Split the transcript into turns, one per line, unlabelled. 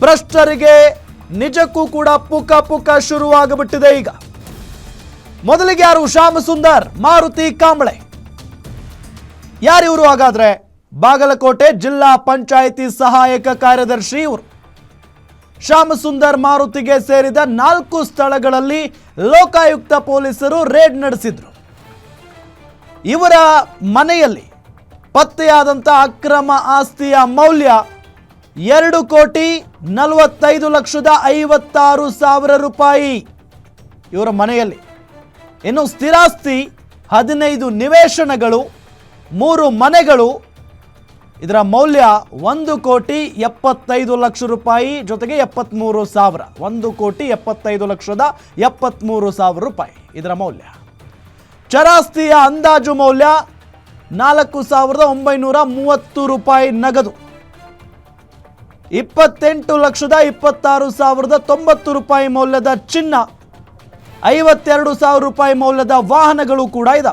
ಭ್ರಷ್ಟರಿಗೆ ನಿಜಕ್ಕೂ ಕೂಡ ಪುಕ ಪುಕ ಶುರುವಾಗಬಿಟ್ಟಿದೆ ಈಗ. ಮೊದಲಿಗೆ ಯಾರು? ಶ್ಯಾಮ್ ಸುಂದರ್, ಮಾರುತಿ ಕಾಂಬಳೆ. ಯಾರಿವರು ಹಾಗಾದ್ರೆ? ಬಾಗಲಕೋಟೆ ಜಿಲ್ಲಾ ಪಂಚಾಯಿತಿ ಸಹಾಯಕ ಕಾರ್ಯದರ್ಶಿ ಇವರು. ಶ್ಯಾಮ್ ಸುಂದರ್ ಮಾರುತಿಗೆ ಸೇರಿದ 4 ಸ್ಥಳಗಳಲ್ಲಿ ಲೋಕಾಯುಕ್ತ ಪೊಲೀಸರು ರೇಡ್ ನಡೆಸಿದ್ರು. ಇವರ ಮನೆಯಲ್ಲಿ ಪತ್ತೆಯಾದಂಥ ಅಕ್ರಮ ಆಸ್ತಿಯ ಮೌಲ್ಯ 2,45,56,000 ರೂಪಾಯಿ ಇವರ ಮನೆಯಲ್ಲಿ. ಇನ್ನು ಸ್ಥಿರಾಸ್ತಿ 15 ನಿವೇಶನಗಳು, 3 ಮನೆಗಳು, ಇದರ ಮೌಲ್ಯ 1,75,00,000 ರೂಪಾಯಿ ಜೊತೆಗೆ 73,000. 1,75,73,000 ರೂಪಾಯಿ ಇದರ ಮೌಲ್ಯ. ಚರಾಸ್ತಿಯ ಅಂದಾಜು ಮೌಲ್ಯ 4,930 ರೂಪಾಯಿ ನಗದು, 28,26,90 ರೂಪಾಯಿ ಮೌಲ್ಯದ ಚಿನ್ನ, 52,000 ರೂಪಾಯಿ ಮೌಲ್ಯದ ವಾಹನಗಳು ಕೂಡ ಇದಾವೆ.